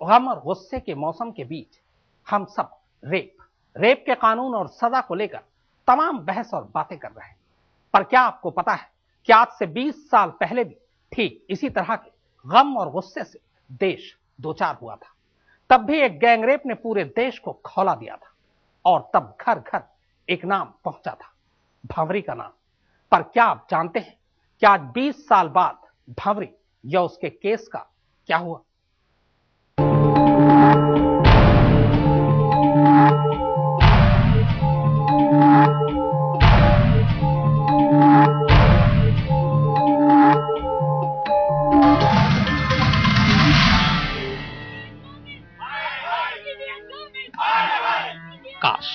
गम और गुस्से के मौसम के बीच हम सब रेप के कानून और सजा को लेकर तमाम बहस और बातें कर रहे हैं। पर क्या आपको पता है कि आज से 20 साल पहले भी ठीक इसी तरह के गम और गुस्से से देश दो चार हुआ था। तब भी एक गैंगरेप ने पूरे देश को खौला दिया था और तब घर घर एक नाम पहुंचा था, भंवरी का नाम। पर क्या आप जानते हैं कि आज 20 साल बाद भंवरी या उसके केस का क्या हुआ? काश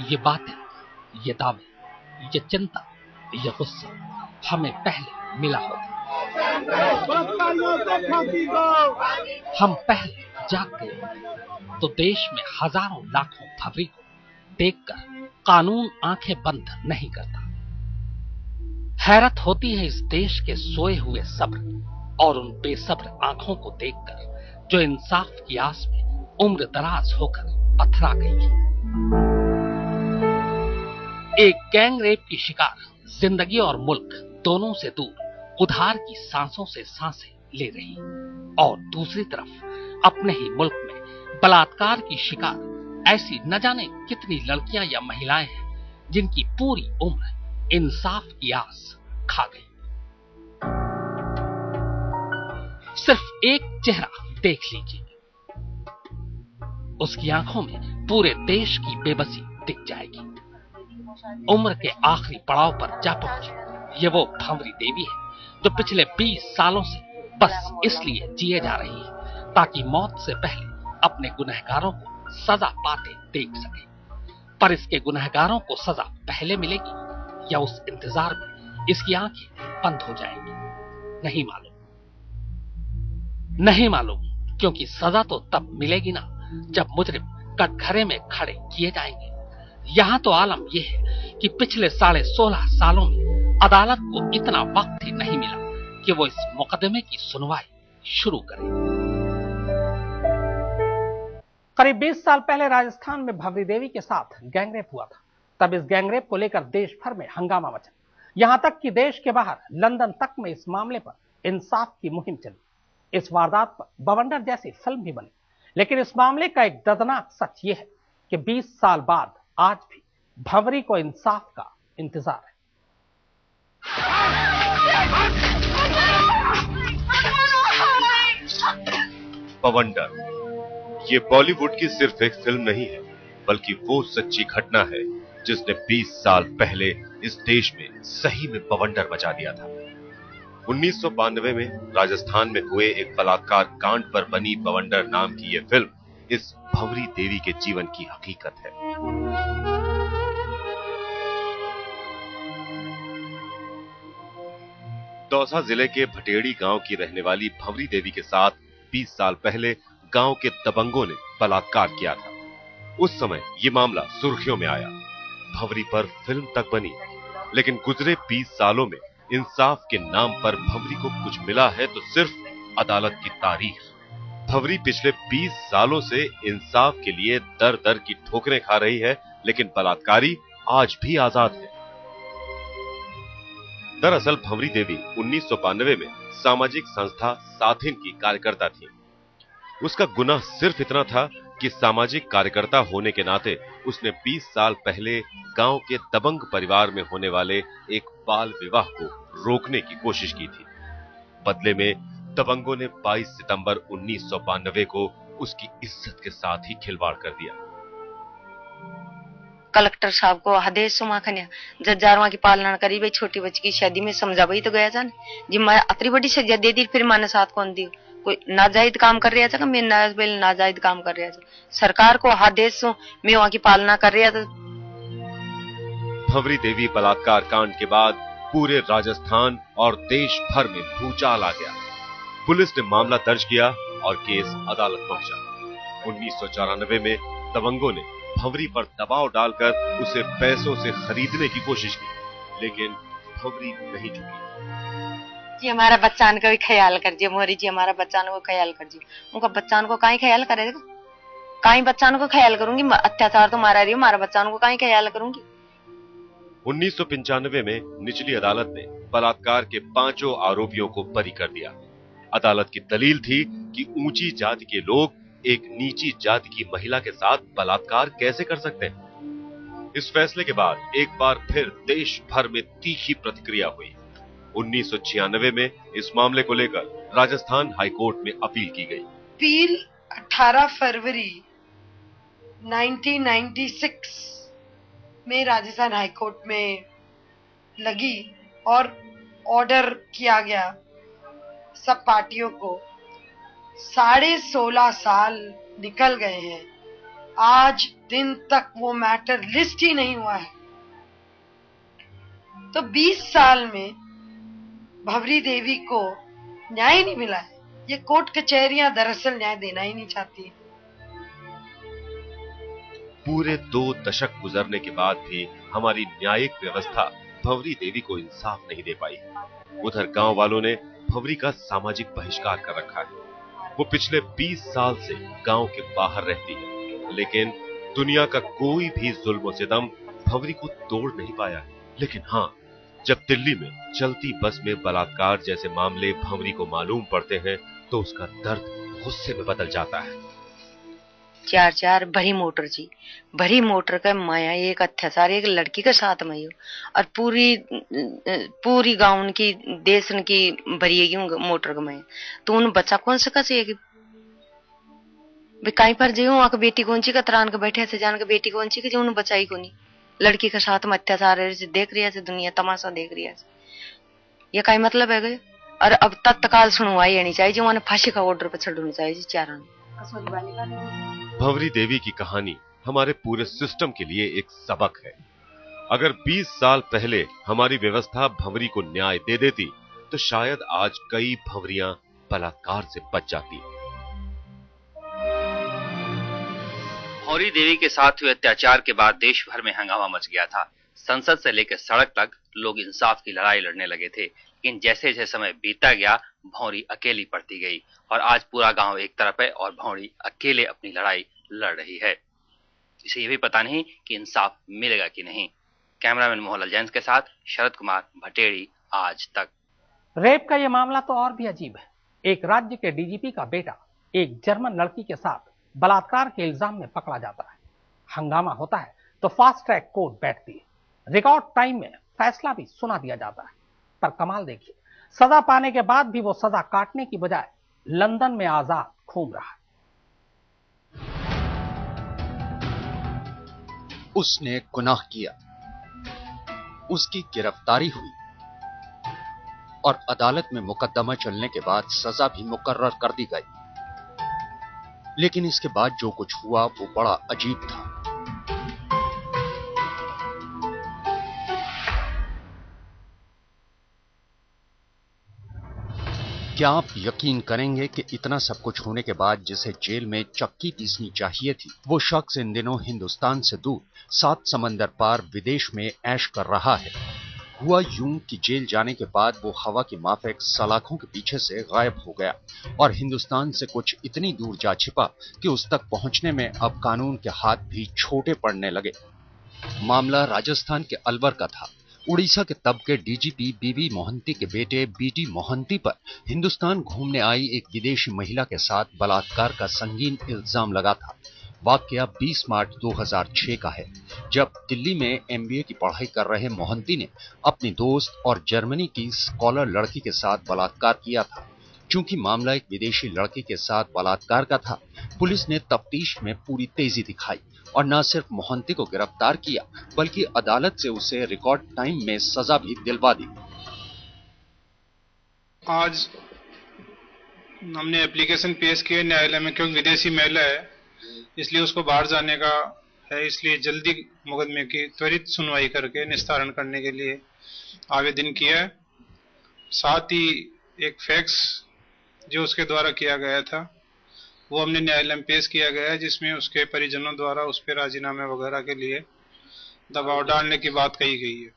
ये बातें, ये दावे, ये चिंता, ये गुस्सा हमें पहले मिला होता। हम पहले जाग गए तो देश में हजारों लाखों भंवरी को देखकर कानून आंखें बंद नहीं करता। हैरत होती है इस देश के सोए हुए सब्र और उन बेसब्र आंखों को देखकर जो इंसाफ की आस में उम्र दराज होकर पथरा गई है। एक गैंगरेप की शिकार जिंदगी और मुल्क दोनों से दूर उधार की सांसों से सांसें ले रही, और दूसरी तरफ अपने ही मुल्क में बलात्कार की शिकार ऐसी न जाने कितनी लड़कियां या महिलाएं हैं जिनकी पूरी उम्र इंसाफ की आस खा गई। सिर्फ एक चेहरा देख लीजिए, उसकी आंखों में पूरे देश की बेबसी दिख जाएगी। उम्र के आखिरी पड़ाव पर जा पहुंची ये वो भंवरी देवी है जो पिछले 20 सालों से बस इसलिए जिए जा रही है ताकि मौत से पहले अपने गुनहगारों को सजा पाते देख सके। पर इसके गुनहगारों को सजा पहले मिलेगी या उस इंतजार में इसकी आंखें बंद हो जाएंगी, नहीं मालूम, क्योंकि सजा तो तब मिलेगी ना जब मुजरिम कटघरे में खड़े किए जाएंगे। यहां तो आलम यह है कि पिछले 16.5 सालों में अदालत को इतना वक्त ही नहीं मिला कि वो इस मुकदमे की सुनवाई शुरू करे। करीब 20 साल पहले राजस्थान में भंवरी देवी के साथ गैंगरेप हुआ था। तब इस गैंगरेप को लेकर देश भर में हंगामा मचा, यहां तक कि देश के बाहर लंदन तक में इस मामले पर इंसाफ की मुहिम चली। इस वारदात पर बवंडर जैसी फिल्म भी बनी। लेकिन इस मामले का एक दर्दनाक सच यह है कि 20 साल बाद आज भी भंवरी को इंसाफ का इंतजार है। बवंडर ये बॉलीवुड की सिर्फ एक फिल्म नहीं है, बल्कि वो सच्ची घटना है जिसने 20 साल पहले इस देश में सही में बवंडर मचा दिया था। 1992 में राजस्थान में हुए एक बलात्कार कांड पर बनी बवंडर नाम की यह फिल्म इस भंवरी देवी के जीवन की हकीकत है। दौसा जिले के भटेड़ी गांव की रहने वाली भंवरी देवी के साथ 20 साल पहले गांव के दबंगों ने बलात्कार किया था। उस समय यह मामला सुर्खियों में आया, भंवरी पर फिल्म तक बनी। लेकिन गुजरे 20 सालों में इंसाफ के नाम पर भंवरी को कुछ मिला है तो सिर्फ अदालत की तारीफ। भंवरी पिछले 20 सालों से इंसाफ के लिए दर दर की ठोकरें खा रही है, लेकिन बलात्कारी आज भी आजाद है। दरअसल भंवरी देवी 1992 में सामाजिक संस्था साथिन की कार्यकर्ता थी। उसका गुनाह सिर्फ इतना था कि सामाजिक कार्यकर्ता होने के नाते उसने 20 साल पहले गांव के दबंग परिवार में होने वाले एक बाल विवाह को रोकने की कोशिश की थी। बदले में दबंगों ने 22 सितंबर 1992 को उसकी इज्जत के साथ ही खिलवाड़ कर दिया। कलेक्टर साहब को आदेश सुमाखन्या जज्जारवा की पालना करी भाई, छोटी बच्ची की शादी में समझा भाई तो गया था जी, मैं अतरी बड़ी सजा दे दी, फिर माने साथ कौन दी? कोई नाजायज काम कर रहा था, मैं नाजायज काम कर रहा था, सरकार को आदेश मैं वहां की पालना कर रहा था। भंवरी देवी बलात्कार कांड के बाद पूरे राजस्थान और देश भर में भूचाल आ गया। पुलिस ने मामला दर्ज किया और केस अदालत पहुंचा। 1994 में दबंगों ने भंवरी पर दबाव डालकर उसे पैसों से खरीदने की कोशिश की, लेकिन भंवरी नहीं झुकी। जी हमारा बच्चान का भी ख्याल करजिए मोरी जी, हमारा बच्चान को ख्याल करजिए। उनका बच्चान को काई ख्याल करेगा, काई बच्चान को ख्याल करूंगी, अत्याचार तो मारा रही हूँ, हमारा बच्चान को काई ख्याल करूंगी। 1995 में निचली अदालत ने बलात्कार के 5 आरोपियों को बरी कर दिया। अदालत की दलील थी कि ऊंची जाति के लोग एक नीची जाति की महिला के साथ बलात्कार कैसे कर सकते हैं। इस फैसले के बाद एक बार फिर देश भर में तीखी प्रतिक्रिया हुई। 1996 में इस मामले को लेकर राजस्थान हाईकोर्ट में अपील की गई। अपील 18 फरवरी 1996 में राजस्थान हाईकोर्ट में लगी और ऑर्डर किया गया सब पार्टियों को। 16.5 साल निकल गए हैं, आज दिन तक वो मैटर लिस्ट ही नहीं हुआ है। तो 20 साल में भंवरी देवी को न्याय नहीं मिला है। ये कोर्ट कचहरियां दरअसल न्याय देना ही नहीं चाहती। पूरे 2 दशक गुजरने के बाद भी हमारी न्यायिक व्यवस्था भंवरी देवी को इंसाफ नहीं दे पाई। उधर गांव वालों ने भंवरी का सामाजिक बहिष्कार कर रखा है। वो पिछले 20 साल से गांव के बाहर रहती है, लेकिन दुनिया का कोई भी जुल्म सितम भंवरी को तोड़ नहीं पाया है। लेकिन हाँ, जब दिल्ली में चलती बस में बलात्कार जैसे मामले भंवरी को मालूम पड़ते हैं तो उसका दर्द गुस्से में बदल जाता है। 4 भरी मोटर जी, भरी मोटर का माया एक अत्याचार एक लड़की के साथ में हो और पूरी गांव की देश की भरिएगी मोटर का माया, तो उन बच्चा कौन से कसेगी कहीं पर जो वहां का बेटी कौन सी का तरान के बैठे से जान के बेटी कौन सी के जो उन्हें बचाई को नहीं, लड़की के साथ में अत्याचार देख रही है दुनिया तमाशा देख रही है। ये कहीं मतलब है गए और अब तत्काल सुनवाई आनी चाहिए, जो उन्हें फांसी का ऑर्डर पर चढ़ना चाहिए। 4 भंवरी देवी की कहानी हमारे पूरे सिस्टम के लिए एक सबक है। अगर 20 साल पहले हमारी व्यवस्था भंवरी को न्याय दे देती तो शायद आज कई भंवरियां बलात्कार से बच जाती। भंवरी देवी के साथ हुए अत्याचार के बाद देश भर में हंगामा मच गया था। संसद से लेकर सड़क तक लोग इंसाफ की लड़ाई लड़ने लगे थे, लेकिन जैसे जैसे समय बीता गया भंवरी अकेली पड़ती गई और आज पूरा गांव एक तरफ है और भंवरी अकेले अपनी लड़ाई लड़ रही है। इसे ये भी पता नहीं कि इंसाफ मिलेगा कि नहीं। कैमरामैन मोहनलाल जैन के साथ शरद कुमार भटेड़ी, आज तक। रेप का यह मामला तो और भी अजीब है। एक राज्य के डीजीपी का बेटा एक जर्मन लड़की के साथ बलात्कार के इल्जाम में पकड़ा जाता है। हंगामा होता है तो फास्ट ट्रैक कोर्ट बैठती है। रिकॉर्ड टाइम में फैसला भी सुना दिया जाता है। पर कमाल देखिए, सजा पाने के बाद भी वो सजा काटने की बजाय लंदन में आजाद घूम रहा है। उसने गुनाह किया, उसकी गिरफ्तारी हुई और अदालत में मुकदमा चलने के बाद सजा भी मुकर्रर कर दी गई। लेकिन इसके बाद जो कुछ हुआ वो बड़ा अजीब था। क्या आप यकीन करेंगे कि इतना सब कुछ होने के बाद जिसे जेल में चक्की पीसनी चाहिए थी, वो शख्स इन दिनों हिंदुस्तान से दूर 7 समंदर पार विदेश में ऐश कर रहा है। हुआ यूं कि जेल जाने के बाद वो हवा की माफिक सलाखों के पीछे से गायब हो गया और हिंदुस्तान से कुछ इतनी दूर जा छिपा कि उस तक पहुंचने में अब कानून के हाथ भी छोटे पड़ने लगे। मामला राजस्थान के अलवर का था। उड़ीसा के तब के डीजीपी बीबी मोहंती के बेटे बीडी मोहंती पर हिंदुस्तान घूमने आई एक विदेशी महिला के साथ बलात्कार का संगीन इल्जाम लगा था। वाकया 20 मार्च 2006 का है, जब दिल्ली में एमबीए की पढ़ाई कर रहे मोहंती ने अपनी दोस्त और जर्मनी की स्कॉलर लड़की के साथ बलात्कार किया था। चूंकि मामला एक विदेशी लड़की के साथ बलात्कार का था, पुलिस ने तफ्तीश में पूरी तेजी दिखाई और न सिर्फ मोहंती को गिरफ्तार किया बल्कि अदालत से उसे रिकॉर्ड टाइम में सजा भी दिलवा दी। आज हमने एप्लीकेशन पेश किया न्यायालय में, क्योंकि विदेशी महिला है इसलिए उसको बाहर जाने का है, इसलिए जल्दी मुकदमे की त्वरित सुनवाई करके निस्तारण करने के लिए आवेदन किया है। साथ ही एक फैक्स जो उसके द्वारा किया गया था वो हमने न्यायालय में पेश किया गया है, जिसमें उसके परिजनों द्वारा उस पर राजीनामे वगैरह के लिए दबाव डालने की बात कही गई है।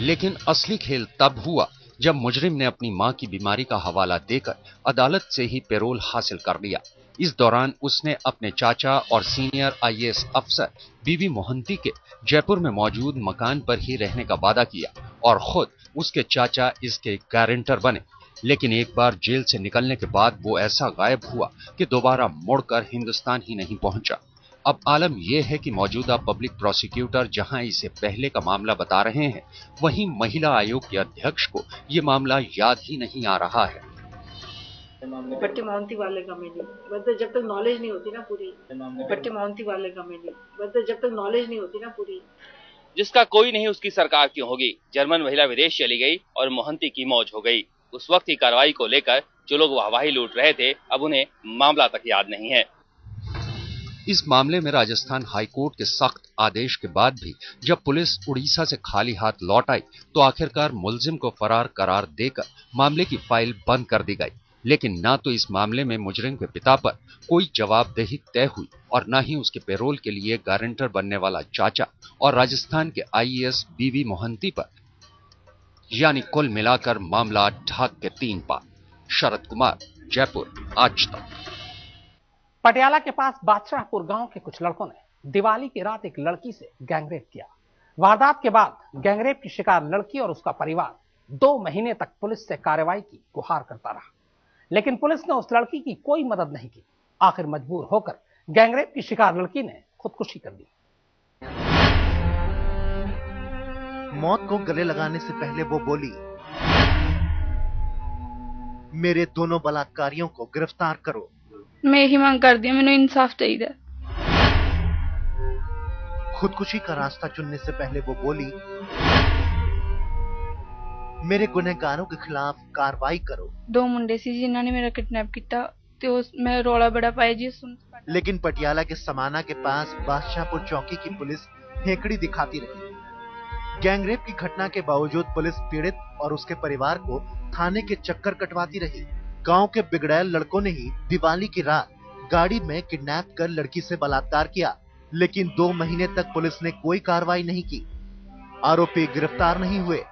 लेकिन असली खेल तब हुआ जब मुजरिम ने अपनी मां की बीमारी का हवाला देकर अदालत से ही पैरोल हासिल कर लिया। इस दौरान उसने अपने चाचा और सीनियर आईएएस अफसर बीवी मोहंती के जयपुर में मौजूद मकान पर ही रहने का वादा किया और खुद उसके चाचा इसके गारंटर बने। लेकिन एक बार जेल से निकलने के बाद वो ऐसा गायब हुआ कि दोबारा मुड़कर हिंदुस्तान ही नहीं पहुंचा। अब आलम यह है कि मौजूदा पब्लिक प्रोसिक्यूटर जहां इसे पहले का मामला बता रहे हैं, वहीं महिला आयोग के अध्यक्ष को ये मामला याद ही नहीं आ रहा है। पट्टी मोहंती वाले का में नहीं, मतलब जब तक नॉलेज नहीं होती ना पूरी, पट्टी मोहंती वाले का में नहीं, मतलब जब तक नॉलेज नहीं होती ना पूरी। जिसका कोई नहीं उसकी सरकार क्यों होगी। जर्मन महिला विदेश चली गई और मोहंती की मौज हो गई। उस वक्त की कार्रवाई को लेकर जो लोग वाहवाही लूट रहे थे, अब उन्हें मामला तक याद नहीं है। इस मामले में राजस्थान हाईकोर्ट के सख्त आदेश के बाद भी जब पुलिस उड़ीसा से खाली हाथ लौट आई तो आखिरकार मुलजिम को फरार करार देकर मामले की फाइल बंद कर दी गई। लेकिन ना तो इस मामले में मुजरिम के पिता पर कोई जवाबदेही तय हुई और न ही उसके पैरोल के लिए गारंटर बनने वाला चाचा और राजस्थान के आईएएस बीवी मोहंती पर। यानी कुल मिलाकर मामला ढाक के 3 पार। शरद कुमार, जयपुर, आज तक। पटियाला के पास बादशाहपुर गांव के कुछ लड़कों ने दिवाली की रात एक लड़की से गैंगरेप किया। वारदात के बाद गैंगरेप की शिकार लड़की और उसका परिवार 2 महीने तक पुलिस से कार्रवाई की गुहार करता रहा, लेकिन पुलिस ने उस लड़की की कोई मदद नहीं की। आखिर मजबूर होकर गैंगरेप की शिकार लड़की ने खुदकुशी कर ली। मौत को गले लगाने से पहले वो बोली, मेरे दोनों बलात्कारियों को गिरफ्तार करो। मैं यही मांग कर दी, मैंने इंसाफ चाहिए। खुदकुशी का रास्ता चुनने से पहले वो बोली, मेरे गुनहगारों के खिलाफ कार्रवाई करो। 2 मुंडे सी जिन्होंने मेरा किडनैप किया तो मैं रोला बड़ा पाया जी सुन। लेकिन पटियाला के समाना के पास बादशाहपुर चौकी की पुलिस हेकड़ी दिखाती रही। गैंगरेप की घटना के बावजूद पुलिस पीड़ित और उसके परिवार को थाने के चक्कर कटवाती रही। गांव के बिगड़ैल लड़कों ने ही दिवाली की रात गाड़ी में किडनैप कर लड़की से बलात्कार किया, लेकिन 2 महीने तक पुलिस ने कोई कार्रवाई नहीं की। आरोपी गिरफ्तार नहीं हुए,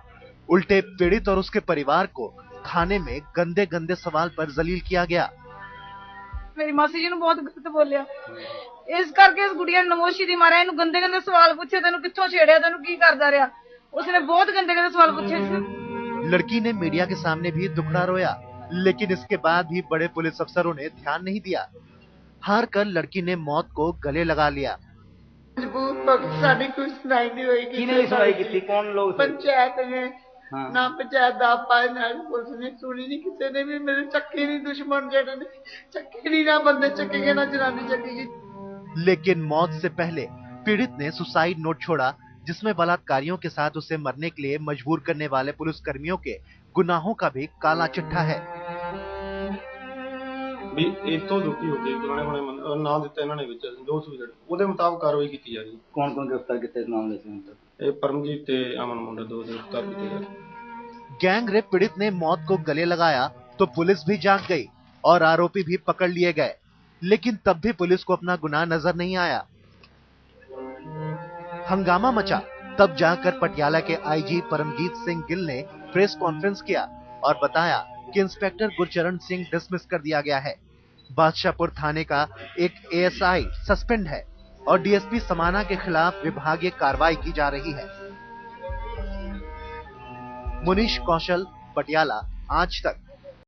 उल्टे पीड़ित और उसके परिवार को थाने में गंदे गंदे सवाल पर जलील किया गया। मेरी मासी जी ने बहुत गलत बोलिया, इस करके इस गुड़िया नमोशी दी मारे इन्हें गंदे गंदे सवाल पूछे, तेन कित्थों छेड़िया, तेन की करदा रहा। उसने बहुत गंदे गंदे सवाल पूछे। लड़की ने मीडिया के सामने भी दुखड़ा रोया, लेकिन इसके बाद भी बड़े पुलिस अफसरों ने ध्यान नहीं दिया। हार कर लड़की ने मौत को गले लगा लिया। साड़ी कोई सुनाई नहीं होगी, कौन लोग पंचायत ने ना पंचायत दा पाए ना पुलिस ने सुनी नहीं, किसी ने भी मेरे चक्के नहीं, दुश्मन जेड़े ने चक्के नहीं, ना बंदे चक्केगे ना जनानी चक्केगी। लेकिन मौत से पहले पीड़ित ने सुसाइड नोट छोड़ा, जिसमें बलात्कारियों के साथ उसे मरने के लिए मजबूर करने वाले पुलिसकर्मियों के गुनाहों का भी काला चिट्ठा है। भी इतो दुखी हो गई पुराने पुराने नाम दिता इन्होंने विच जो सुसाइड ਉਹਦੇ ਮੁਤਾਬਕ ਕਾਰਵਾਈ ਕੀਤੀ ਜਾ ਰਹੀ ਹੈ। कौन-कौन गिरफ्तार किए इस मामले से? ਇਹ परमजीत ਤੇ अमन मुंडा 2 गिरफ्तार किए गए। गैंग रेप पीड़ित ने मौत को गले लगाया तो पुलिस भी जाग गई और आरोपी भी पकड़ लिए गए, लेकिन तब भी पुलिस को अपना गुनाह नजर नहीं आया। हंगामा मचा, तब जाकर पटियाला के आईजी परमजीत सिंह गिल ने प्रेस कॉन्फ्रेंस किया और बताया कि इंस्पेक्टर गुरचरण सिंह डिसमिस कर दिया गया है। बादशाहपुर थाने का एक एएसआई सस्पेंड है और डीएसपी समाना के खिलाफ विभागीय कार्रवाई की जा रही है। मुनीश कौशल, पटियाला, आज तक।